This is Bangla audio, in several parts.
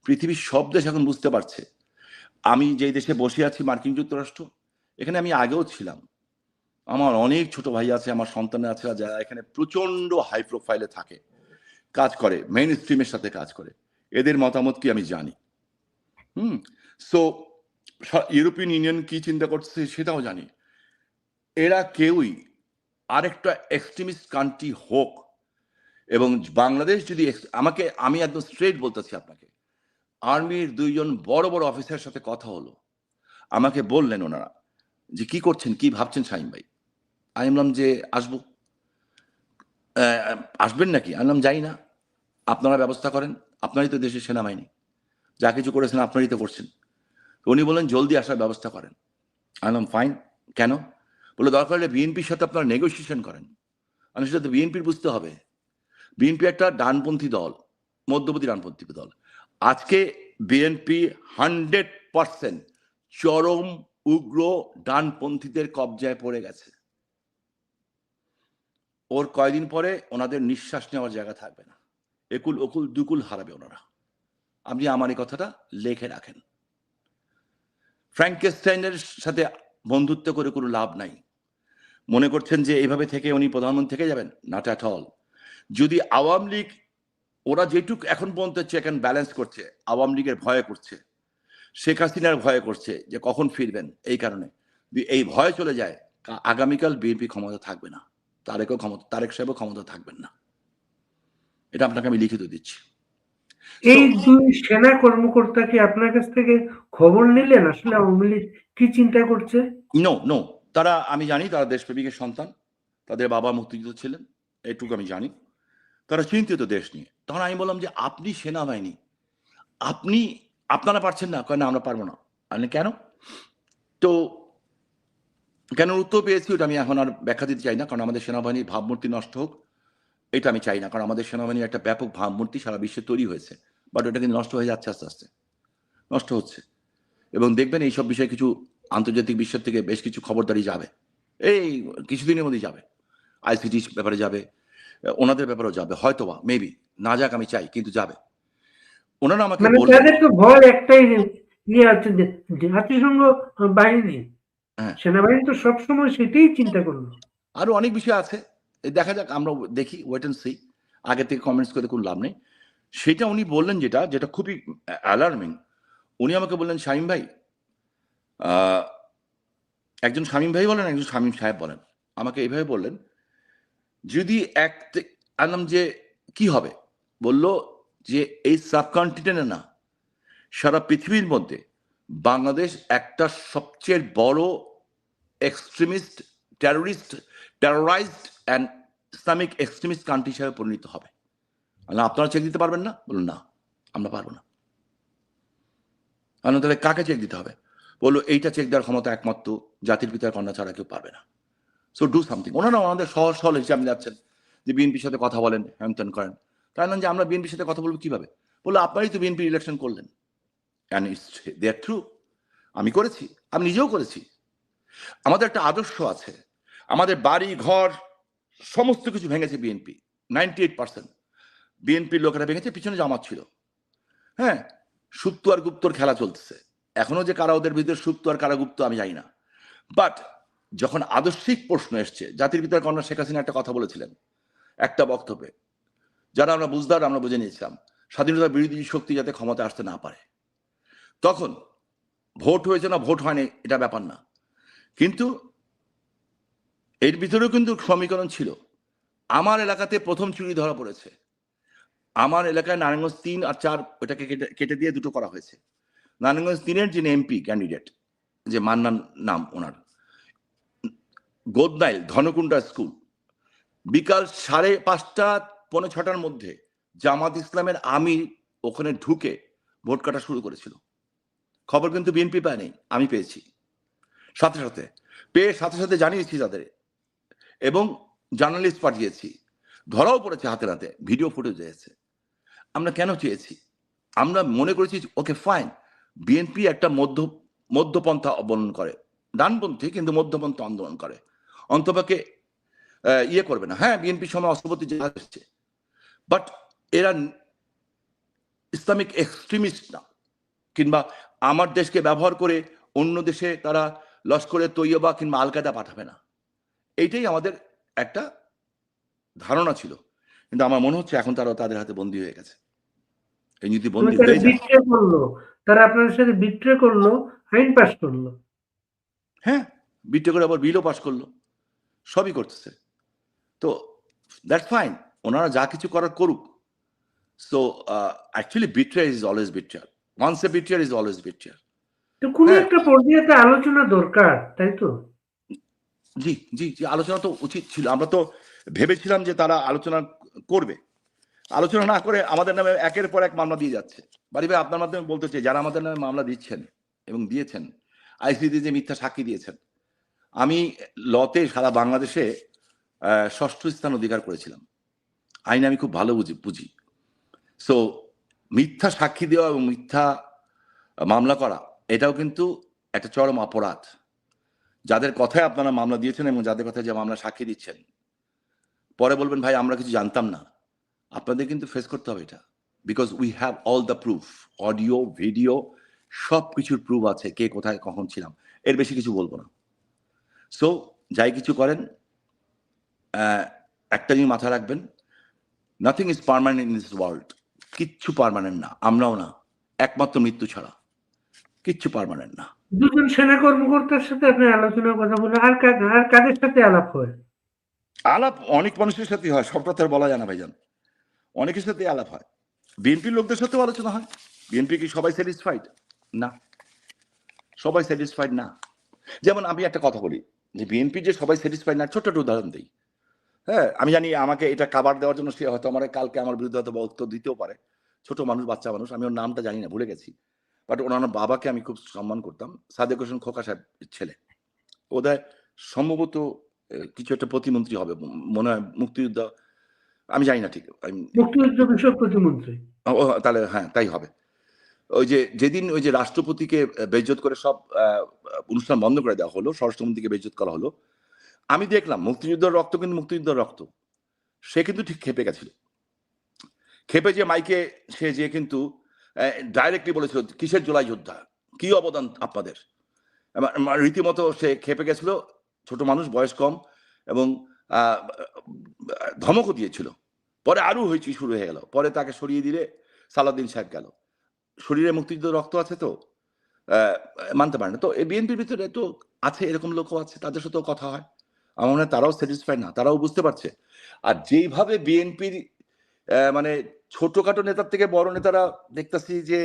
পৃথিবীর সব দেশ এখন বুঝতে পারছে আমি যেই দেশে বসে আছি মার্কিন যুক্তরাষ্ট্র, এখানে আমি আগেও ছিলাম, আমার অনেক ছোট ভাই আছে, আমার সন্তান আছে যারা এখানে প্রচন্ড হাই প্রোফাইলে থাকে, কাজ করে, মেইন স্ট্রিমের সাথে কাজ করে, এদের মতামত কি আমি জানি। সো ইউরোপিয়ান ইউনিয়ন কি চিন্তা করছে সেটাও জানি। এরা কেউই আরেকটা এক্সট্রিমিস্ট কান্ট্রি হোক, এবং বাংলাদেশ যদি আমি একদম স্ট্রেট বলতেছি আপনাকে, আর্মির 2 জন বড় বড় অফিসারের সাথে কথা হলো, আমাকে বললেন ওনারা যে কি করছেন, কি ভাবছেন শাহিন ভাই। আমি বললাম যে আসবো। আসবেন নাকি? আমি বললাম যাই না, আপনারা ব্যবস্থা করেন, আপনারই তো দেশের সেনাবাহিনী, যা কিছু করেছেন আপনারই তো করছেন। উনি বললেন জলদি আসার ব্যবস্থা করেন। আমি বললাম ফাইন, কেন? বলে দরকার হলে বিএনপির সাথে আপনারা নেগোসিয়েশন করেন। আমি সেটা তো বিএনপির বুঝতে হবে। বিএনপি একটা ডানপন্থী দল, মধ্যপন্থী ডানপন্থী দল। আজকে বিএনপি 100% চরম উগ্র ডানপন্থীদের কবজায় পড়ে গেছে। ওর কয়দিন পরে ওনাদের নিঃশ্বাস নেওয়ার জায়গা থাকবে না, একুল ওকুল দুকুল হারাবে ওনারা। আপনি আমার এই কথাটা লেখে রাখেন। ফ্র্যাঙ্কেস্টাইনের সাথে বন্ধুত্ব করে কোনো লাভ নাই। মনে করছেন যে এইভাবে থেকে উনি প্রধানমন্ত্রী থেকে যাবেন? Not at all. যদি আওয়ামী লীগ, ওরা যেটুক এখন পর্যন্ত চেক অ্যান্ড ব্যালেন্স করছে, আওয়ামী লীগের ভয়ে করছে, শেখ হাসিনার ভয়ে করছে যে কখন ফিরবেন, এই কারণে এই ভয় চলে যায়, আগামীকাল বিএনপি ক্ষমতা থাকবে না, তারেক সাহেবও ক্ষমতা থাকবেন না। এটা আপনাকে আমি লিখিত দিচ্ছি। এই 2 সেনা কর্মকর্তা কি আপনার কাছ থেকে খবর নিলেন আসলে আওয়ামী লীগ কি চিন্তা করছে? নো, তারা, আমি জানি তারা দেশপ্রেমিকের সন্তান, তাদের বাবা মুক্তিযুদ্ধ ছিলেন, এইটুকু আমি জানি। তারা চিন্তিত দেশ নিয়ে। তখন আমি বললাম যে আপনি সেনাবাহিনী, আপনারা পারছেন না? কয় না আমরা পারবো না। আমি কেন? তো কেন উত্তর পেয়েছি ওটা আমি এখন আর ব্যাখ্যা দিতে চাই না, কারণ আমাদের সেনাবাহিনীর ভাবমূর্তি নষ্ট হোক এটা আমি চাই না, কারণ আমাদের সেনাবাহিনীর একটা ব্যাপক ভাবমূর্তি সারা বিশ্বে তৈরি হয়েছে, বাট ওটা কিন্তু নষ্ট হয়ে যাচ্ছে, আস্তে আস্তে নষ্ট হচ্ছে। এবং দেখবেন এইসব বিষয়ে কিছু আন্তর্জাতিক বিশ্বের থেকে বেশ কিছু খবরদারি যাবে, এই কিছুদিনের মধ্যেই যাবে, আইসিটি ব্যাপারে যাবে, ওনাদের ব্যাপারেও যাবে, হয়তোবা মেবি, না যাক আমি চাই, কিন্তু যাবে। ওনারা আমাকে বললেন, তাদের তো ভয় একটাই নিয়ে আছে যে জাতিসংঘ বাহিনী, সেনাবাহিনী তো সবসময় সেটাই চিন্তা করলো। আরো অনেক বিষয় আছে, দেখা যাক, আমরা দেখি, ওয়েট এন্ড সি, আগে থেকে কমেন্টস করে কোনো লাভ নেই। সেটা উনি বললেন যেটা খুবই অ্যালার্মিং। উনি আমাকে বললেন শামীম ভাই, একজন শামীম ভাই বলেন, একজন শামীম সাহেব বলেন, আমাকে এইভাবে বললেন, যদি আনলাম যে কি হবে, বলল যে এই সাবকন্টিনেন্টে না, সারা পৃথিবীর মধ্যে বাংলাদেশ একটা সবচেয়ে বড় extremist, terrorized and Islamic extremist country হিসাবে পরিণত হবে। আপনারা চেক দিতে পারবেন না? বলুন না, আমরা পারবো না। তাহলে কাকে চেক দিতে হবে? বললো এইটা চেক দেওয়ার ক্ষমতা একমাত্র জাতির পিতার কন্যা ছাড়া কেউ পারবে না। So do something. ওনারা আমাদের সহজ সরল হিসাবে যাচ্ছেন যে বিএনপির সাথে কথা বলেন, হ্যান করেন। তাই না যে আমরা বিএনপির সাথে কথা বলবো কিভাবে? বললো আপনারাই তো বিএনপি ইলেকশন করলেন, and it's they are true. আমি করেছি, আমি নিজেও করেছি। আমাদের একটা আদর্শ আছে, আমাদের বাড়ি ঘর সমস্ত কিছু ভেঙেছে বিএনপি, 98% বিএনপির লোকেরা ভেঙেছে, পিছনে জামাত ছিল। হ্যাঁ, সুপ্ত আর গুপ্তর খেলা চলতেছে এখনো, যে কারা ওদের ভিতরে সুপ্ত আর কারা গুপ্ত আমি জানি না। বাট যখন আদর্শিক প্রশ্ন এসছে, জাতির পিতার কন্যা শেখ হাসিনা একটা কথা বলেছিলেন একটা বক্তব্যে, যারা আমরা বুঝদার আমরা বুঝে নিয়েছিলাম, স্বাধীনতা বিরোধী শক্তি যাতে ক্ষমতা আসতে না পারে। তখন ভোট হয়েছে না ভোট হয়নি এটা ব্যাপার না, কিন্তু এর ভিতরেও কিন্তু সমীকরণ ছিল। আমার এলাকাতে প্রথম চুরি ধরা পড়েছে, আমার এলাকায় নারায়ণগঞ্জ 3 আর 4 ওটাকে কেটে দিয়ে 2টো করা হয়েছে। নারায়ণগঞ্জ 3-এর যিনি এমপি ক্যান্ডিডেট, যে মান্নান নাম ওনার, গোদনাইল ধনকুণ্ডা স্কুল, বিকাল 5:30 পৌনে 6টার মধ্যে জামাত ইসলামের আমির ওখানে ঢুকে ভোট কাটা শুরু করেছিল। খবর কিন্তু বিএনপি পায়নি, আমি পেয়েছি, সাথে সাথে জানিয়েছি তাদের, এবং জার্নালিস্ট পাঠিয়েছি, ধরাও পড়েছে হাতে হাতে, ভিডিও ফুটেজ এসেছে। আমরা কেন চেয়েছি? আমরা মনে করেছি ওকে ফাইন, বিএনপি একটা মধ্যপন্থা অবলম্বন করে, ডানপন্থী কিন্তু মধ্যপন্থা আন্দোলন করে, অন্তপক্ষে ইয়ে করবে না। হ্যাঁ, বিএনপির সময় অস্ত্রপতি জাহাজ এসছে, বাট এরা ইসলামিক এক্সট্রিমিস্ট না, কিংবা আমার দেশকে ব্যবহার করে অন্য দেশে তারা লস্করে তৈয়বা কিংবা আল কায়দা পাঠাবে না। এইটাই আমাদের একটা ধারণা ছিল, কিন্তু আমার মনে হচ্ছে এখন তারা তাদের হাতে বন্দী হয়ে গেছে। এই যদি বন্দী হয়ে যায়, তারা আপনাদের সাথে বিট্রে করলো, আইন পাস করলো, হ্যাঁ বিট্রে করে আবার বিলও পাস করলো, সবই করতেছে। তো দ্যাটস ফাইন, ওনারা যা কিছু করার করুক। So actually betrayer is always betrayer, once a betrayer is always betrayer. তো কোনো একটা পর্যায়ে আলোচনা দরকার, তাই তো? জি জি জি, আলোচনা তো উচিত ছিল। আমরা তো ভেবেছিলাম যে তারা আলোচনা করবে, আলোচনা না করে আমাদের নামে একের পর এক মামলা দিয়ে যাচ্ছে। বাড়ি ভাই, আপনার মাধ্যমে বলতে চাই, যারা আমাদের নামে মামলা দিচ্ছেন এবং দিয়েছেন, আইসিসিতে যে মিথ্যা সাক্ষী দিয়েছেন, আমি লতে সারা বাংলাদেশে 6ষ্ঠ স্থান অধিকার করেছিলাম। আইন আমি খুব ভালো বুঝি। সো মিথ্যা সাক্ষী দেওয়া এবং মিথ্যা মামলা করা, এটাও কিন্তু একটা চরম অপরাধ। যাদের কথায় আপনারা মামলা দিয়েছেন এবং যাদের কথায় যে মামলা সাক্ষী দিচ্ছেন, পরে বলবেন ভাই আমরা কিছু জানতাম না, আপনাদের কিন্তু ফেস করতে হবে এটা। Because we have all the proof, audio video সব কিছুর প্রুফ আছে, কে কোথায় কখন ছিলাম। এর বেশি কিছু বলবো না। সো যাই কিছু করেন, একটা জিনিস মাথায় রাখবেন, nothing is permanent in this world. কিচ্ছু পার্মানেন্ট না, আমরাও না, একমাত্র মৃত্যু ছাড়া কিচ্ছু পার্মানেন্ট না। দুজন সেনা কর্মকর্তার সাথে আপনি আলোচনার কথা বলেন, আর কাদের সাথে আলাপ হয়? আলাপ অনেক মানুষের সাথে হয়, সবটা তো আর বলা যায় না ভাইজান। অনেকের সাথে আলাপ হয়, বিএনপির লোকদের সাথেও আলোচনা হয়। বিএনপি কি সবাই স্যাটিসফাইড? না, সবাই স্যাটিসফাইড না। যেমন আমি একটা কথা বলি যে বিএনপি যে সবাই স্যাটিসফাইড না, ছোট্ট একটা উদাহরণ দিই। হ্যাঁ, আমি জানি আমাকে এটা কাভার দেওয়ার জন্য সে হয়তো আমার কালকে আমার বিরুদ্ধে হয়তো উত্তর দিতেও পারে। ছোট মানুষ, বাচ্চা মানুষ, আমি ওর নামটা জানি না, ভুলে গেছি। বাট ওনার বাবাকে আমি খুব সম্মান করতাম, সাদেক হোসেন খোকা সাহেবের ছেলে। ওদের সম্ভবত কিছু একটা প্রতিমন্ত্রী হবে মনে হয়, মুক্তিযুদ্ধ, আমি জানি না ঠিক, মুক্তিযুদ্ধ বিষয়ক প্রতিমন্ত্রী। তাহলে হ্যাঁ তাই হবে। ওই যে যেদিন ওই যে রাষ্ট্রপতিকে বেইজ্জত করে সব অনুষ্ঠান বন্ধ করে দেওয়া হলো, স্বরাষ্ট্রমন্ত্রীকে বেইজ্জত করা হলো, আমি দেখলাম মুক্তিযুদ্ধের রক্ত কিন্তু মুক্তিযুদ্ধের রক্ত। সে কিন্তু ঠিক খেপে গেছিল, খেপে যে মাইকে সে যে কিন্তু ডাইরেক্টলি বলেছিল কিসের জুলাই যোদ্ধা, কি অবদান আপনাদের, রীতিমতো সে খেপে গেছিল। ছোট মানুষ, বয়স কম, এবং ধমকও দিয়েছিল। পরে আরো হয়েছে, শুরু হয়ে গেল। পরে তাকে সরিয়ে দিলে সালাউদ্দিন সাহেব গেল। শরীরে মুক্তিযুদ্ধ রক্ত আছে তো মানতে পারে না। তো এই বিএনপির ভিতরে তো আছে, এরকম লোকও আছে, তাদের সাথেও কথা হয়। আমার মনে হয় তারাও স্যাটিসফাই না, তারাও বুঝতে পারছে। আর যেইভাবে বিএনপির মানে ছোটখাটো নেতার থেকে বড় নেতারা দেখতেছি যে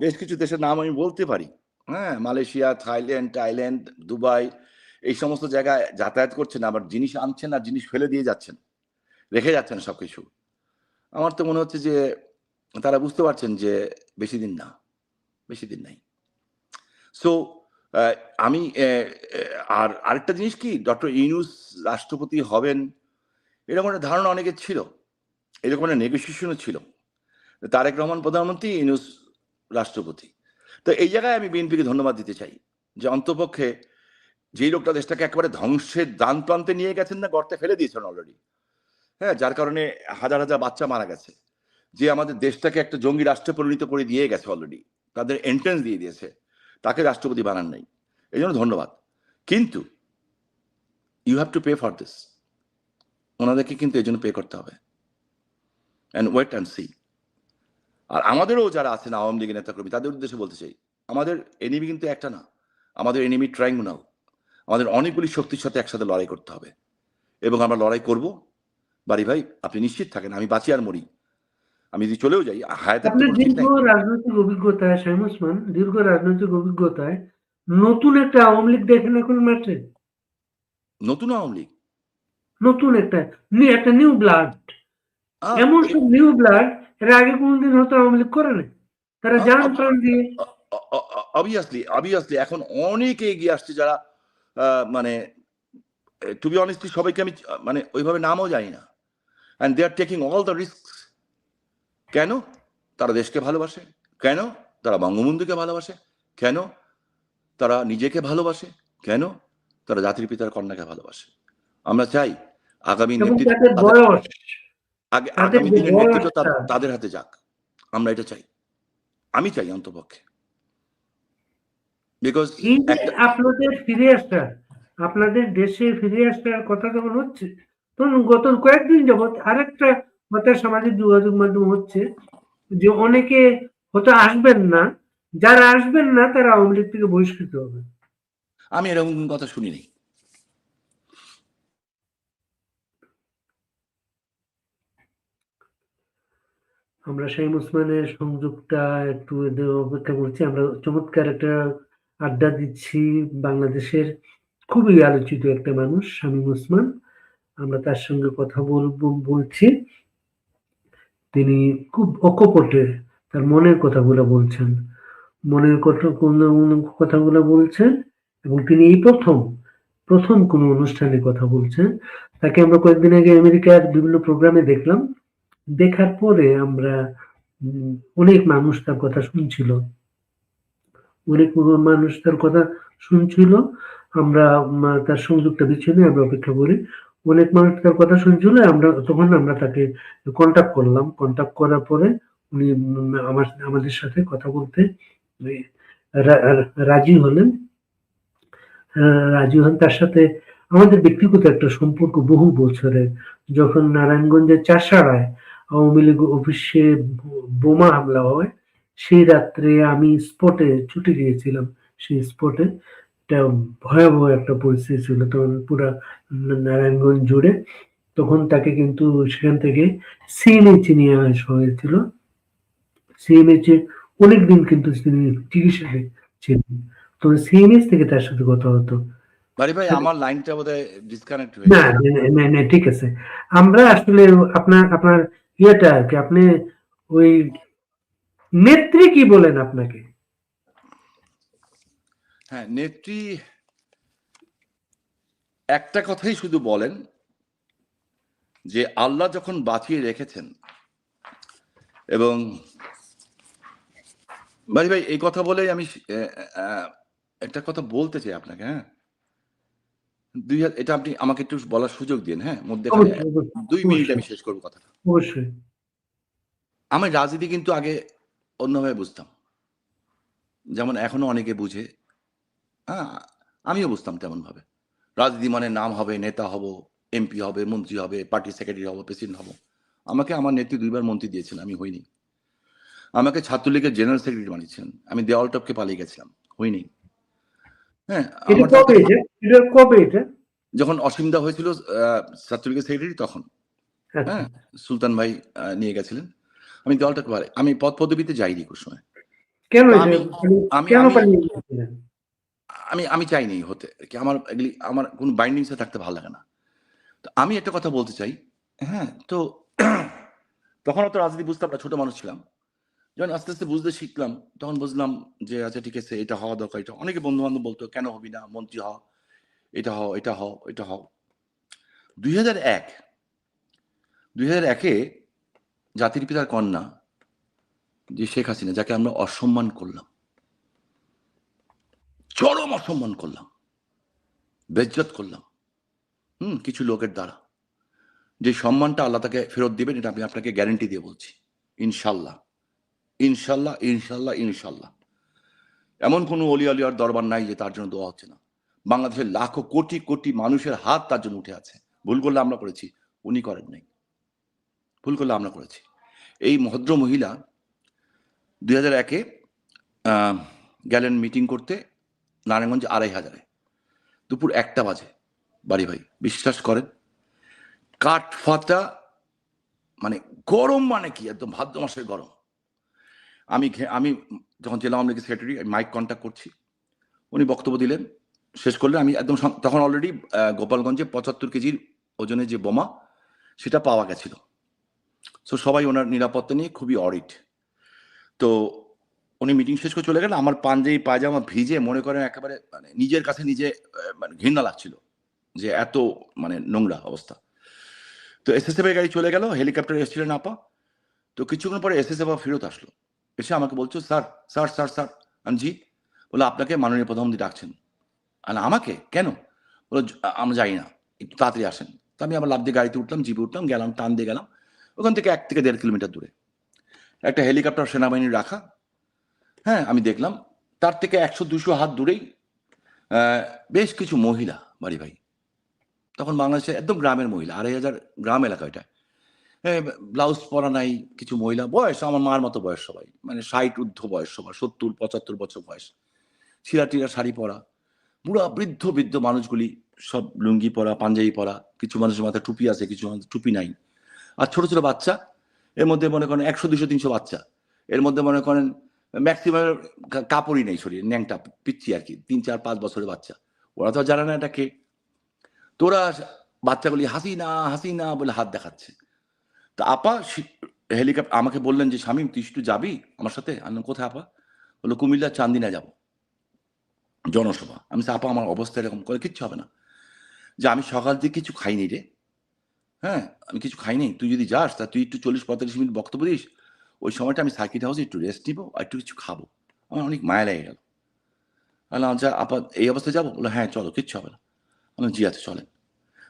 বেশ কিছু দেশের নাম আমি বলতে পারি, হ্যাঁ, মালয়েশিয়া, থাইল্যান্ড, দুবাই, এই সমস্ত জায়গায় যাতায়াত করছেন, আবার জিনিস আনছেন আর জিনিস ফেলে দিয়ে যাচ্ছেন, রেখে যাচ্ছেন সবকিছু। আমার তো মনে হচ্ছে যে তারা বুঝতে পারছেন যে বেশি দিন না, বেশি দিন নাই। সো আমি আর আরেকটা জিনিস কি, ডক্টর ইউনূস রাষ্ট্রপতি হবেন এরকম একটা ধারণা অনেকের ছিল, এরকম একটা নেগোসিয়েশনও ছিল। তারেক রহমান প্রধানমন্ত্রী, ইউনূস রাষ্ট্রপতি। তো এই জায়গায় আমি বিএনপিকে ধন্যবাদ দিতে চাই যে অন্তপক্ষে যেই লোকটা দেশটাকে একেবারে ধ্বংসের দান প্রান্তে নিয়ে গেছেন, না গর্তে ফেলে দিয়েছেন অলরেডি, হ্যাঁ, যার কারণে হাজার হাজার বাচ্চা মারা গেছে, যে আমাদের দেশটাকে একটা জঙ্গি রাষ্ট্রে পরিণত করে দিয়ে গেছে অলরেডি, তাদের এন্ট্রেন্স দিয়ে দিয়েছে, তাকে রাষ্ট্রপতি বানান নাই। এই জন্য ধন্যবাদ। কিন্তু you have to pay for this, ওনাদেরকে কিন্তু এই জন্য পে করতে হবে। And wait and see. আর আমাদেরও যারা আছেন আওয়ামী লীগের নেতাকর্মী, তাদের উদ্দেশ্যে বলতে চাই, আমাদের এনিমি কিন্তু একটা না, আমাদের এনিমি ট্রাইঙ্গুনাল। আমাদের অনেকগুলি শক্তির সাথে একসাথে লড়াই করতে হবে, এবং আমরা লড়াই করব। বাড়ি ভাই, আপনি নিশ্চিত থাকেন, আমি বাঁচি আর মরি, আমি যদি চলেও যাই, হায়াতের তো কোনো ঠিক দীর্ঘ নাই। রাজনৈতিক অভিজ্ঞতায়, শামীম ওসমান, দীর্ঘ রাজনৈতিক অভিজ্ঞতায় নতুন একটা আওয়ামী লীগ দেখেন এখন মাঠে? নতুন আওয়ামী লীগ, নতুন একটা নিউ ব্লাড, এমন সব নিউ ব্লাড এর আগে কোনদিন হয়তো আওয়ামী লীগ করে নাই। তারা জান প্রাণ দিয়ে, অবভিয়াসলি এখন অনেকে এগিয়ে আসছে, যারা মানে টু বি অনেস্টলি সবাইকে আমি মানে ওইভাবে নামও জানি না, and they are taking all the risk. কেন? তারা দেশকে ভালোবাসে। কেন? তারা বঙ্গবন্ধুকে ভালোবাসে। কেন? তারা নিজেকে ভালোবাসে। কেন? তারা জাতির পিতার কন্যাকে ভালোবাসে। আমরা চাই আগামী এবং নেতৃত্ব তাদের বয়স, আগামী দিনের নেতৃত্ব তাদের হাতে যাক। আমরা এটা চাই, আমি চাই অন্তপক্ষে। বিকজ এই যে আপনাদের ফিরে আসা, আপনাদের দেশে ফিরে আসার কথা যখন হচ্ছে, তখন গত কয়েকদিন যাবৎ আরেকটা কথা সামাজিক যোগাযোগ মাধ্যম হচ্ছে যে অনেকে হয়তো আসবেন না, যারা আসবেন না তারা আওয়ামী লীগ থেকে বহিষ্কৃত হবে। আমি এরকম কোনো কথা শুনিনি। আমরা শামীম ওসমানের সংযোগটা একটু অপেক্ষা করছি। আমরা চমৎকার একটা আড্ডা দিচ্ছি। বাংলাদেশের খুবই আলোচিত একটা মানুষ শামীম ওসমান, আমরা তার সঙ্গে কথা বলছি। তিনি খুব অকপটে তার মনের কথাগুলো বলছেন, মনের কথাগুলো বলছেন, এবং তিনি এই প্রথম কোনো অনুষ্ঠানে কথা বলছেন। তাকে আমরা কয়েকদিন আগে আমেরিকার বিভিন্ন প্রোগ্রামে দেখলাম। দেখার পরে আমরা অনেক মানুষ তার কথা শুনছিল, আমরা তার সংযোগটা বিচ্ছিন্ন, আমরা অপেক্ষা করি। অনেক মানুষ তার কথা শুনছিল, আমরা তাকে কন্টাক্ট করলাম। কন্টাক্ট করার পরে উনি আমাদের সাথে কথা বলতে রাজি হলেন। তার সাথে আমাদের ব্যক্তিগত একটা সম্পর্ক বহু বছরের। যখন নারায়ণগঞ্জের চাষাড়ায় আওয়ামী লীগ অফিসে বোমা হামলা হয়, সেই রাত্রে আমি স্পটে ছুটে গিয়েছিলাম। সেই স্পটে একটা ভয়াবহ একটা পরিস্থিতি ছিল তখন পুরা নারায়ণগঞ্জ জুড়ে। তখন তাকে কিন্তু সেখান থেকে সিএমএইচে নিয়ে আসা হয়েছিল। সিএমএইচে অনেকদিন কিন্তু তিনি চিকিৎসায় ছিলেন। তো সিএমএইচ থেকে তার সাথে কথা হতো। বাড়ি ভাই, আমার লাইনটা বোধহয় ডিসকানেক্ট না, হয়েছে। না, ঠিক আছে। আমরা আসলে আপনার ইয়েটা আর কি, আপনি ওই নেত্রী কি বলেন আপনাকে? হ্যাঁ, নেত্রী একটা কথাই শুধু বলেন যে আল্লাহ যখন বাঁচিয়ে রেখেছেন, এবং বাড়ি ভাই এই কথা বলেই আমি একটা কথা বলতে চাই আপনাকে। হ্যাঁ, এটা আপনি আমাকে একটু বলার সুযোগ দিন। হ্যাঁ, মধ্যেখানে 2 মিনিট আমি শেষ করবো কথাটা। অবশ্যই। আমি রাজনীতি কিন্তু আগে অন্যভাবে বুঝতাম, যেমন এখনো অনেকে বুঝে। হ্যাঁ, আমিও বুঝতাম তেমন ভাবে। রাজনীতি মানে নাম হবে, নেতা হব, এমপি হবে, মন্ত্রী হবে, পার্টি সেক্রেটারি হব, প্রেসিডেন্ট হব। আমাকে আমার নেত্রী 2 বার মন্ত্রী দিয়েছেন, আমি হইনি। আমাকে ছাত্রলীগের জেনারেল সেক্রেটারি বানিয়েছেন, আমি দেওয়াল টপকে পালিয়ে গেছিলাম, হইনি। হ্যাঁ, আমার কবে এটা? যখন অসীমদা হয়েছিল ছাত্রলীগের সেক্রেটারি, তখন হ্যাঁ সুলতান ভাই নিয়ে গেছিলেন। আমি দেওয়ালটাকে পালাই, আমি পদ পদবিতে যাইনি কোনো সময়। কেন আমি চাইনি হতে, আমার কোনো বাইন্ডিংসে থাকতে ভালো লাগে না। তো আমি একটা কথা বলতে চাই। হ্যাঁ, তো তখন অত রাজনীতি বুঝতাম না, ছোট মানুষ ছিলাম। যখন আস্তে আস্তে বুঝতে শিখলাম, তখন বুঝলাম যে আচ্ছা ঠিক আছে, এটা হওয়া দরকার। এটা অনেকে বন্ধু বান্ধব বলতো, কেন হবি না, মন্ত্রী হও, এটা হও, এটা হও, এটা হও। 2001-এ জাতির পিতার কন্যা যে শেখ হাসিনা, যাকে আমরা অসম্মান করলাম, চরম অসম্মান করলাম, বেজ্জত করলাম কিছু লোকের দ্বারা, যে সম্মানটা আল্লাহ তাকে ফেরত দিবেন, এটা আমি আপনাকে গ্যারেন্টি দিয়ে বলছি। ইনশাল্লাহ, ইনশাল্লাহ, ইনশাল্লাহ, ইনশাল্লাহ। এমন কোনো অলি আলিয়ার দরবার নাই যে তার জন্য দোয়া হচ্ছে না। বাংলাদেশের লাখো কোটি কোটি মানুষের হাত তার জন্য উঠে আছে। ভুল করলে আমরা করেছি, উনি করেন নাই। ভুল করলে আমরা করেছি। এই ভদ্র মহিলা 2001-এ গেলেন মিটিং করতে নারায়ণগঞ্জ 2500-এ, দুপুর 1টা বাজে। বাড়ি ভাই, বিশ্বাস করেন, কাঠ ফাটা, মানে গরম, মানে কি একদম ভাদ্র মাসের গরম। আমি যখন জেলা আওয়ামী লীগের সেক্রেটারি, মাইক কন্ট্যাক্ট করছি, উনি বক্তব্য দিলেন, শেষ করলেন। আমি একদম তখন অলরেডি গোপালগঞ্জে 75 কেজির ওজনের যে বোমা, সেটা পাওয়া গেছিল। সো সবাই ওনার নিরাপত্তা নিয়ে খুবই অরিড। তো উনি মিটিং শেষ করে চলে গেলেন। আমার পাঞ্জাবি পায়জামা ভিজে, মনে করেন একেবারে মানে নিজের কাছে নিজে মানে ঘৃণা লাগছিল যে এত মানে নোংরা অবস্থা। তো এসএসএফ এর গাড়ি চলে গেল, হেলিকপ্টারে এসেছিলেন আপা। তো কিছুক্ষণ পরে এসএসএফ ফেরত আসলো, এসে আমাকে বলছো, স্যার স্যার স্যার স্যার। আমি জি। বলে আপনাকে মাননীয় প্রধানমন্ত্রী ডাকছেন। আর আমাকে কেন? বলে আমরা যাই না, একটু তাড়াতাড়ি আসেন। তো আমি আবার লাফ দিয়ে গাড়িতে উঠলাম, জিপে উঠলাম, গেলাম, টান দিয়ে গেলাম। ওখান থেকে 1 থেকে 1.5 কিলোমিটার দূরে। একটা হেলিকপ্টার সেনাবাহিনী রাখা, হ্যাঁ আমি দেখলাম তার থেকে 100-200 হাত দূরেই বেশ কিছু মহিলা বাড়ি ভাই, তখন বাংলাদেশে একদম গ্রামের মহিলা, 2500 গ্রাম এলাকা এটা, ব্লাউজ পরা নাই, কিছু মহিলা, বয়স আমার মার মতো বয়স, সবাই মানে 60 ঊর্ধ্ব বয়স, সবার 70-75 বছর বয়স, ছিঁড়া টিরা শাড়ি পরা, বুড়া বৃদ্ধ বৃদ্ধ মানুষগুলি সব লুঙ্গি পরা, পাঞ্জাবি পরা, কিছু মানুষের মাথায় টুপি আছে, কিছু মানুষের টুপি নাই, আর ছোট ছোট বাচ্চা, এর মধ্যে মনে করেন 100-200-300 বাচ্চা, এর মধ্যে মনে করেন ম্যাক্সিমাম কাপড়ই নেই শরীরে, ন্যাংটা পিচ্ছি আর কি, 3-4-5 বছরের বাচ্চা, ওরা তো জানে না এটা কে, তোরা বাচ্চাগুলি হাসিনা হাসিনা বলে হাত দেখাচ্ছে। তা আপা হেলিকপ্টার আমাকে বললেন যে শামীম তুই একটু যাবি আমার সাথে, আমি কোথায় আপা, বললো কুমিল্লার চান্দিনা যাব জনসভা। আমি আপা আমার অবস্থা এরকম করে, কিচ্ছু হবে না, যে আমি সকাল থেকে কিছু খাইনি রে, হ্যাঁ আমি কিছু খাইনি, তুই যদি যাস তা তুই একটু 40-45 মিনিট বক্তব্য দিস, ওই সময়টা আমি সার্কিট হাউসে একটু রেস্ট নিবো আর একটু কিছু খাবো, আমার অনেক মায়া লেগে গেল। বললাম আচ্ছা আপা এই অবস্থায় যাবো, বললো হ্যাঁ চলো কিচ্ছু হবে না, বললাম জি আছে চলেন।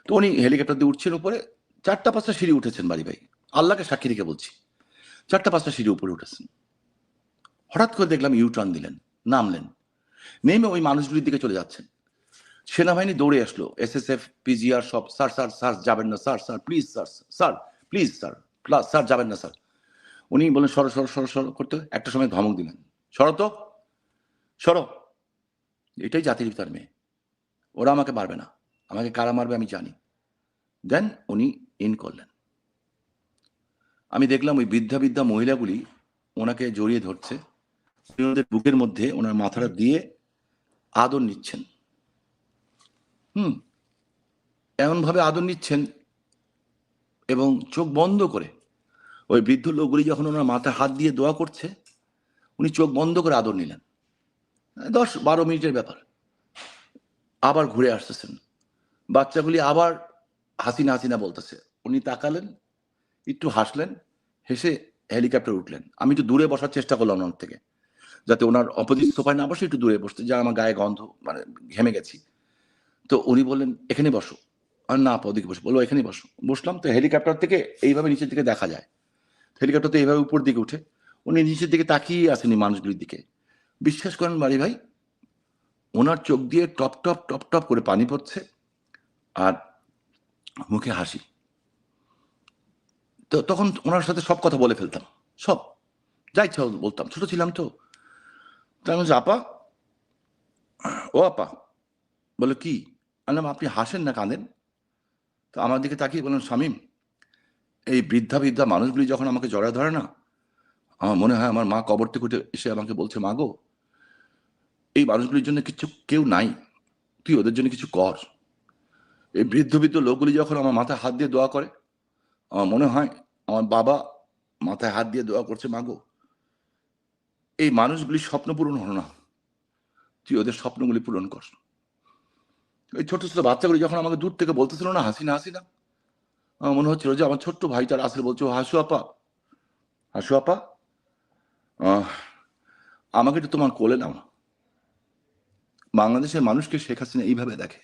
তো উনি হেলিকপ্টার দিয়ে উঠছেন উপরে, 4টা-5টা সিঁড়ি উঠেছেন বাড়ি ভাই, আল্লাহকে সাক্ষী রেখে বলছি, 4টা-5টা সিঁড়ি উপরে উঠেছেন, হঠাৎ করে দেখলাম ইউটার্ন দিলেন, নামলেন, নেমে ওই মানুষগুলির দিকে চলে যাচ্ছেন, সেনাবাহিনী দৌড়ে আসলো, এসএসএফ পিজিআর সব, স্যার স্যার স্যার যাবেন না sir, sir please sir, sir please sir, sir যাবেন না স্যার। উনি বলেন সরো সরো সরো সরো করতে, একটা সময় ধমক দিলেন, সরো তো সরো, এটাই জাতির পিতার মেয়ে, ওরা আমাকে মারবে না, আমাকে কারা মারবে আমি জানি। দেন উনি ইন করলেন, আমি দেখলাম ওই বৃদ্ধা বৃদ্ধা মহিলাগুলি ওনাকে জড়িয়ে ধরছে, ওদের বুকের মধ্যে ওনার মাথাটা দিয়ে আদর নিচ্ছেন, এমন ভাবে আদর নিচ্ছেন এবং চোখ বন্ধ করে, ওই বৃদ্ধ লোকগুলি যখন ওনার মাথায় হাত দিয়ে দোয়া করছে, উনি চোখ বন্ধ করে আদর নিলেন, 10-12 মিনিটের ব্যাপার, আবার ঘুরে আসতেছেন, বাচ্চাগুলি আবার হাসিনা হাসিনা বলতেছে, উনি তাকালেন, একটু হাসলেন, হেসে হেলিকপ্টার উঠলেন। আমি একটু দূরে বসার চেষ্টা করলাম ওনার থেকে, যাতে ওনার অপোজিট সোফায় না বসে একটু দূরে বসতে, যা আমার গায়ে গন্ধ, মানে ঘেমে গেছি। তো উনি বললেন এখানে বসো, আর না আপা ওদিকে বসো, বললো এখানে বসো, বসলাম। তো হেলিকপ্টার থেকে এইভাবে নিচের দিকে দেখা যায়, হেলিকপ্টার তো এইভাবে উপর দিকে উঠে, উনি নিচের দিকে তাকিয়ে আসেনি মানুষগুলির দিকে, বিশ্বাস করেন বাড়ি ভাই, ওনার চোখ দিয়ে টপ টপ টপ টপ করে পানি পড়ছে আর মুখে হাসি। তো তখন ওনার সাথে সব কথা বলে ফেলতাম, সব যা ইচ্ছা বলতাম, ছোট ছিলাম তো। তাই আমি আপা, ও আপা, বলে কি, বললাম আপনি হাসেন না কাঁদেন? তো আমার দিকে তাকিয়ে বললেন শামীম, এই বৃদ্ধা বৃদ্ধা মানুষগুলি যখন আমাকে জড়ায় ধরে না, আমার মনে হয় আমার মা কবর থেকে উঠে এসে আমাকে বলছে, মা গো এই মানুষগুলির জন্য কিছু কেউ নাই, তুই ওদের জন্য কিছু কর। এই বৃদ্ধ বৃদ্ধ লোকগুলি যখন আমার মাথায় হাত দিয়ে দোয়া করে, আমার মনে হয় আমার বাবা মাথায় হাত দিয়ে দোয়া করছে, মা গো এই মানুষগুলির স্বপ্ন পূরণ হলো না, তুই ওদের স্বপ্নগুলি পূরণ কর। এই ছোট ছোট বাচ্চাগুলি যখন আমাকে দূর থেকে বলতেছিল না হাসিনা হাসিনা, আমার মনে হচ্ছিল যে আমার ছোট্ট ভাইটার আসলে বলছে, হাসু আপা, হাসু আপা, আমাকে একটু তোমার কোলে নাও। বাংলাদেশের মানুষকে শেখ হাসিনা এইভাবে দেখে।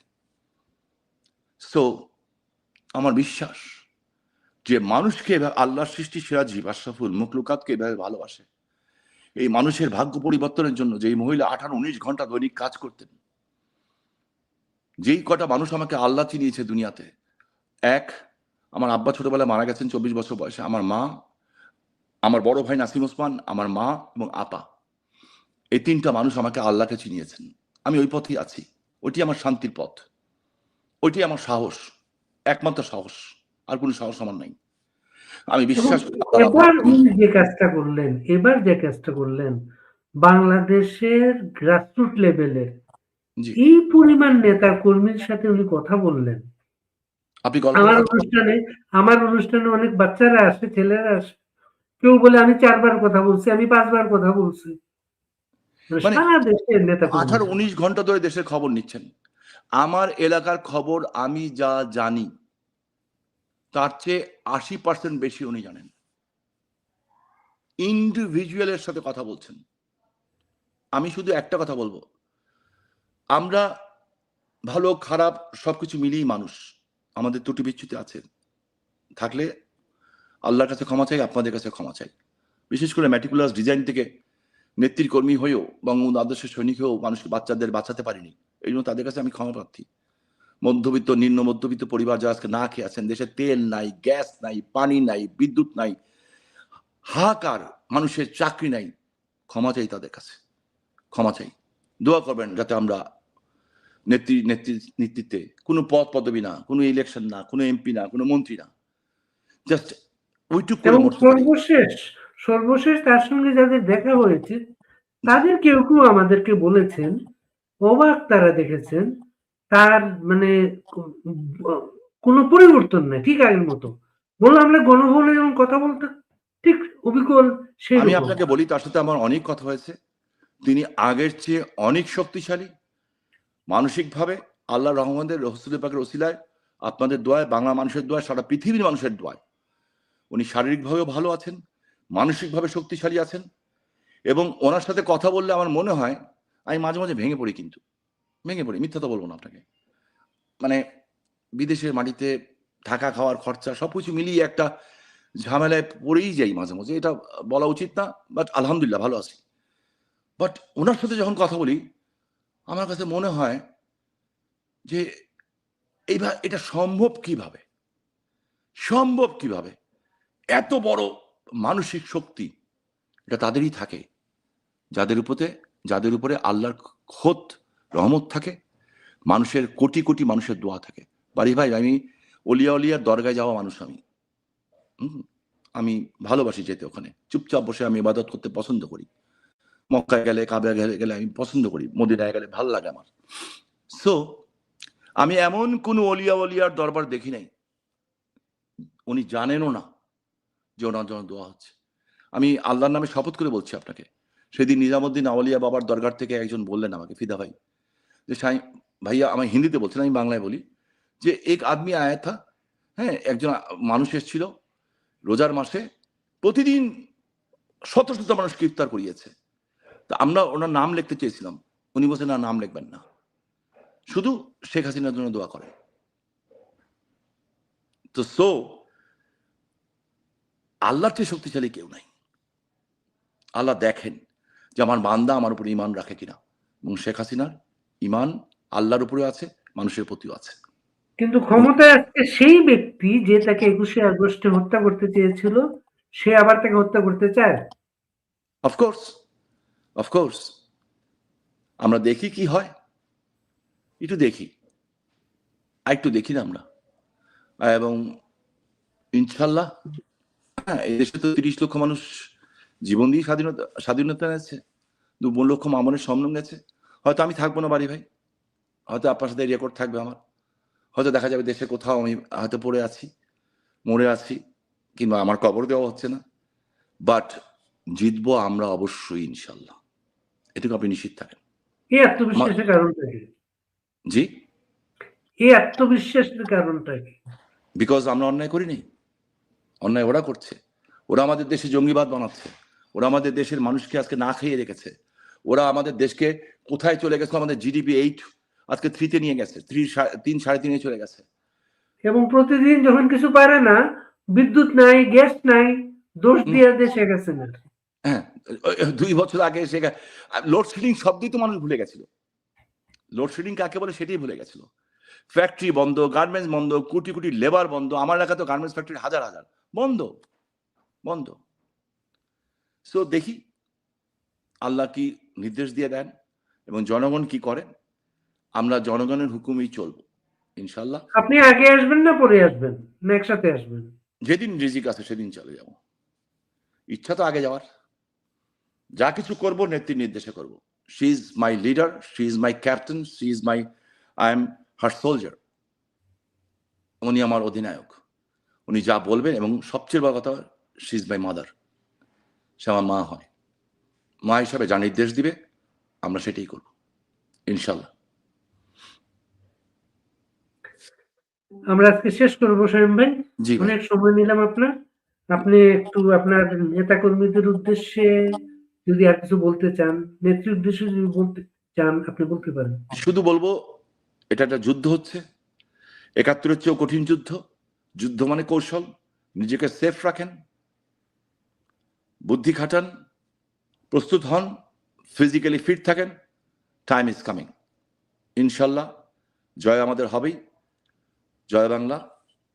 সো আমার বিশ্বাস যে মানুষকে এভাবে, আল্লাহর সৃষ্টি সেরা জীব আশরাফুল মুখলুকাতকে এভাবে ভালোবাসে। এই মানুষের ভাগ্য পরিবর্তনের জন্য যে মহিলা 18-19 ঘন্টা দৈনিক কাজ করতেন, যেই কটা মানুষ আমাকে আল্লাহ চিনিয়েছে দুনিয়াতে, এক, আমার আব্বা ছোটবেলায় মারা গেছেন 24 বছর বয়সে, আমার মা, আমার বড় ভাই নাসিম ওসমান, আমার মা এবং আপা, এই 3টা মানুষ আমাকে আল্লাহকে চিনিয়েছেন। আমি ওই পথেই আছি, ওইটি আমার শান্তির পথ, ওইটি আমার সাহস, একমাত্র সাহস, আর কোনো সাহস আমার নাই। আমি বিশ্বাস করি এবার যে কাজটা করলেন বাংলাদেশের গ্রাসরুট লেভেলের এই পরিমাণ নেতা কর্মীর সাথে উনি কথা বললেন। আপনি আমার অনুষ্ঠানে অনেক বাচ্চারা আসে, ছেলেরা আসে, কেউ বলে আমি 4 বার কথা বলছি, আমি 5 বার কথা বলছি। মানে সারা দেশের নেতা 18-19 ঘন্টা ধরে দেশের খবর নিচ্ছেন। আমার এলাকার খবর আমি যা জানি তার চেয়ে 80% বেশি উনি জানেন। ইন্ডিভিজুয়ালের সাথে কথা বলছেন। আমি শুধু একটা কথা বলবো, আমরা ভালো খারাপ সবকিছু মিলিয়ে মানুষ, আমাদের ত্রুটি বিচ্যুতি আছে, থাকলে আল্লাহর কাছে ক্ষমা চাই, আপনাদের কাছে ক্ষমা চাই। বিশেষ করে ম্যাটিকুলাস ডিজাইন থেকে নেত্রী কর্মী হয়েও বঙ্গবন্ধু আদর্শের সৈনিক হয়েও মানুষকে বাচ্চাদের বাঁচাতে পারিনি। এই জন্য তাদের কাছে আমি ক্ষমা প্রার্থী। মধ্যবিত্ত নিম্ন মধ্যবিত্ত পরিবার যারা আজকে না খেয়ে আছেন, দেশে তেল নাই, গ্যাস নাই, পানি নাই, বিদ্যুৎ নাই, হাহাকার, মানুষের চাকরি নাই, ক্ষমা চাই তাদের কাছে, ক্ষমা চাই। দোয়া করবেন যাতে আমরা নেতৃত্বে কোনো পদ পদবি না, কোনো ইলেকশন না, কোনো এমপি না, কোনো মন্ত্রী না, জাস্ট ওইটুক করে এবং মরতে পারি। সর্বশেষ তার সঙ্গে যাদের দেখা হয়েছে তাদের কেউ কেউ আমাদেরকে বলেছেন অবাক তারা দেখেছেন তার মানে কোনো পরিবর্তন নেই, ঠিক আগের মতো। বললাম আমরা গণভবনে যেমন কথা বলতে ঠিক অবিকল সেই আমি রকম। আপনাকে বলি, তার সাথে আমার অনেক কথা হয়েছে। তিনি আগের চেয়ে অনেক শক্তিশালী মানসিকভাবে। আল্লাহ রহমানের রসুল পাকের ওসিলায়, আপনাদের দোয়ায়, বাংলা মানুষের দোয়ায়, সারা পৃথিবীর মানুষের দোয়ায় উনি শারীরিকভাবেও ভালো আছেন, মানসিকভাবে শক্তিশালী আছেন। এবং ওনার সাথে কথা বললে আমার মনে হয় আমি মাঝে মাঝে ভেঙে পড়ি, কিন্তু ভেঙে পড়ি, মিথ্যা তো বলবো না আপনাকে। মানে বিদেশের মাটিতে থাকা খাওয়ার খরচা সবকিছু মিলিয়ে একটা ঝামেলায় পড়েই যাই মাঝে মাঝে, এটা বলা উচিত না, বাট আলহামদুলিল্লাহ ভালো আছি। বাট ওনার সাথে যখন কথা বলি আমার কাছে মনে হয় যে এইভাবে এটা সম্ভব কিভাবে, সম্ভব কিভাবে? এত বড় মানসিক শক্তি এটা তাদেরই থাকে যাদের উপরে আল্লাহর খোদ রহমত থাকে, মানুষের কোটি কোটি মানুষের দোয়া থাকে। বাড়ি ভাই, আমি অলিয়ার দরগায় যাওয়া মানুষ। আমি ভালোবাসি যেতে, ওখানে চুপচাপ বসে আমি ইবাদত করতে পছন্দ করি। মক্কায় গেলে, কাবা গেলে আমি পছন্দ করি, মদিনায় গেলে ভালো লাগে আমার। সো আমি এমন কোন অলিয়ার দরবার দেখি নাই, উনি জানেনও না যে ওনার জন্য দোয়া হচ্ছে। আমি আল্লাহর নামে শপথ করে বলছি আপনাকে, সেদিন নিজামুদ্দিন আউলিয়া বাবার দরগার থেকে একজন বললেন আমাকে, ফিদা ভাই, যে ভাইয়া, আমি হিন্দিতে বলছেন, আমি বাংলায় বলি, যে এক আদমি আয়া থা, হ্যাঁ, একজন মানুষ এসেছিল রোজার মাসে, প্রতিদিন শত শত মানুষকে ইফতার করিয়েছে। তা আমরা ওনার নাম লিখতে চেয়েছিলাম, উনি বলছেন না, নাম লিখবেন না, শুধু শেখ হাসিনার জন্য দোয়া করেন। তো আল্লাহর চেয়ে শক্তিশালী কেউ নাই। আল্লাহ দেখেন যে আমার বান্দা আমার উপরে ইমান রাখে কিনা, এবং শেখ হাসিনার ইমান আল্লাহর উপরে আছে, মানুষের প্রতিও আছে। কিন্তু ক্ষমতায় আজকে সেই ব্যক্তি যে তাকে 21শে আগস্টে হত্যা করতে চেয়েছিল, সে আবার তাকে হত্যা করতে চায়। অফকোর্স, অফকোর্স, আমরা দেখি কি হয়, একটু দেখি, একটু দেখি না আমরা। এবং ইনশাল্লাহ, হ্যাঁ, এই দেশে তো 30 লক্ষ মানুষ জীবন দিয়ে স্বাধীনতা গেছে, 2 লক্ষ মামনের সম্মান গেছে। হয়তো আমি থাকবো না বাড়ি ভাই, হয়তো আপনার সাথে রেকর্ড থাকবে আমার, হয়তো দেখা যাবে দেশে কোথাও আমি হয়তো পড়ে আছি, মরে আছি, কিংবা আমার কবর দেওয়া হচ্ছে না, বাট জিতবো আমরা অবশ্যই ইনশাল্লাহ, এটুকু আপনি নিশ্চিত থাকেন। এই আত্মবিশ্বাসের কারণটা কি? জি, এই আত্মবিশ্বাসের কারণটা কি? বিকজ আমরা অন্যায় করিনি, অন্যায় ওরা করছে। ওরা আমাদের দেশে জঙ্গিবাদ বানাচ্ছে, ওরা আমাদের দেশের মানুষকে আজকে না খেয়ে রেখেছে, ওরা আমাদের দেশকে কোথায় চলে গেছে, আমাদের জিডিপি 8 আজকে 3-তে নিয়ে গেছে, 3-3.5 চলে গেছে। এবং প্রতিদিন যখন কিছু পারে না, বিদ্যুৎ নাই, গ্যাস নাই, দোষ দিয়ে দেশে গেছে না। হ্যাঁ, 2 বছর আগে সে লোডশেডিং শব্দই তো মানুষ ভুলে গেছিল। লোডশেডিং কাকে বলে সেটাই ভুলে গেছিল। ফ্যাক্টরি বন্ধ, গার্মেন্টস বন্ধ, কোটি কোটি লেবার বন্ধ। আমার এলাকা তো গার্মেন্টস ফ্যাক্টরি হাজার হাজার বন্ধ বন্ধ। সো দেখি আল্লাহ কি নির্দেশ দিয়ে দেন এবং জনগণ কি করে, আমরা জনগণের হুকুমেই চলবো ইনশাল্লাহ। আপনি আগে আসবেন না পরে আসবেন, না একসাথে আসবেন? যেদিন রিজিক আছে সেদিন চলে যাব। ইচ্ছা তো আগে যাওয়ার, যা কিছু করব নেত্রীর নির্দেশে করব। She is my leader, she is my captain, she is my, I am her soldier. উনি আমার অধিনায়ক, উনি যা বলবেন। এবং সবচেয়ে বড় কথা, শি ইজ মাই মাদার, সে আমার মা হয়। মা হিসাবে যা নির্দেশ দিবে আমরা সেটাই করব ইনশাল্লাহ। আমরা আজকে শেষ করবো শামীম ভাই। জি ভাই, অনেক সময় নিলাম আপনার। আপনি একটু আপনার নেতা কর্মীদের উদ্দেশ্যে যদি আর কিছু বলতে চান, নেত্রীর উদ্দেশ্যে যদি বলতে চান, আপনি বলতে পারেন। শুধু বলবো এটা একটা যুদ্ধ হচ্ছে, 71-এর চেয়েও কঠিন যুদ্ধ। যুদ্ধ মানে কৌশল, নিজেকে সেফ রাখেন, বুদ্ধি খাটান, প্রস্তুত হন, ফিজিক্যালি ফিট থাকেন, টাইম ইজ কামিং। ইনশাল্লাহ জয় আমাদের হবেই। জয় বাংলা,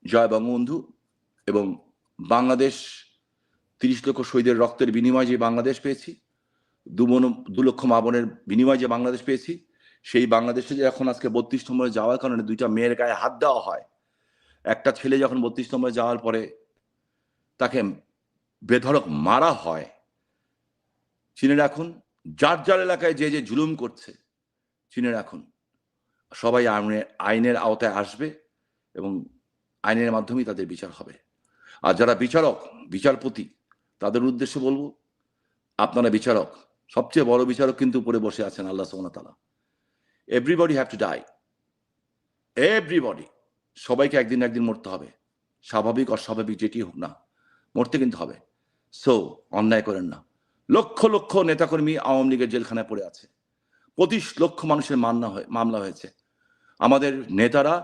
জয় বঙ্গবন্ধু। এবং বাংলাদেশ 30 লক্ষ শহীদের রক্তের বিনিময়ে যে বাংলাদেশ পেয়েছি, 2 লক্ষ মা বোনের বিনিময়ে যে বাংলাদেশ পেয়েছি, সেই বাংলাদেশে যে এখন আজকে 32 নম্বরে যাওয়ার কারণে 2টা মেয়ের গায়ে হাত দেওয়া হয়, একটা ছেলে যখন 32 নম্বরে যাওয়ার পরে তাকে বেধড়ক মারা হয়, চিনে রাখুন যার যার এলাকায় যে যে জুলুম করছে, চিনে রাখুন সবাই আইনের আওতায় আসবে এবং আইনের মাধ্যমেই তাদের বিচার হবে। আর যারা বিচারক, বিচারপতি, তাদের উদ্দেশ্যে বলবো, আপনারা বিচারক, সবচেয়ে বড় বিচারক কিন্তু উপরে বসে আছেন আল্লাহ সুবহানাহু ওয়া তাআলা। Everybody have to die, everybody. সবাইকে একদিন একদিন মরতে হবে, স্বাভাবিক অস্বাভাবিক যেটি হোক না, মরতে কিন্তু হবে। সো অন্যায় করেন না। লক্ষ লক্ষ নেতাকর্মী আওয়ামী লীগের জেলখানায় পড়ে আছে, 25 লক্ষ মানুষের মামলা হয়েছে। আমাদের নেতারা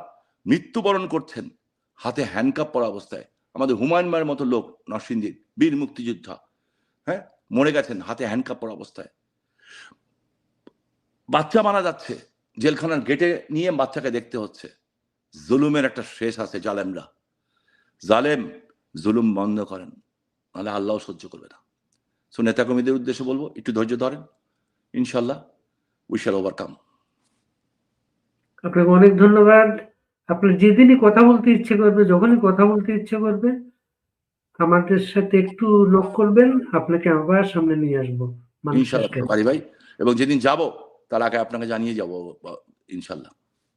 মৃত্যুবরণ করছেন হাতে হ্যান্ডকাপ পরা অবস্থায়। আমাদের হুমায়ুন ভাইয়ের মতো লোক নরসিংদীর বীর মুক্তিযোদ্ধা, হ্যাঁ, মরে গেছেন হাতে হ্যান্ডকাপ পরা অবস্থায়। বাচ্চা মারা যাচ্ছে, জেলখানার গেটে নিয়ে বাচ্চাকে দেখতে হচ্ছে। জুলুমের একটা শেষ আছে, জালেমরা। জালেম, জুলুম বন্ধ করেন, নাহলে আল্লাহ সহ্য করবে না। সো নেতাকর্মীদের উদ্দেশ্যে বলবো, একটু ধৈর্য ধরেন, ইনশাল্লাহ উই শ্যাল ওভারকাম। আপনাকে অনেক ধন্যবাদ। আপনার যেদিনই কথা বলতে ইচ্ছে করবে, যখনই কথা বলতে ইচ্ছে করবে, আমাদের সাথে একটু নক করবেন, আপনাকে আবার সামনে নিয়ে আসবো। ইনশাল্লাহ পারি ভাই, এবং যেদিন যাব তার আগে আপনাকে জানিয়ে যাবো ইনশাল্লাহ।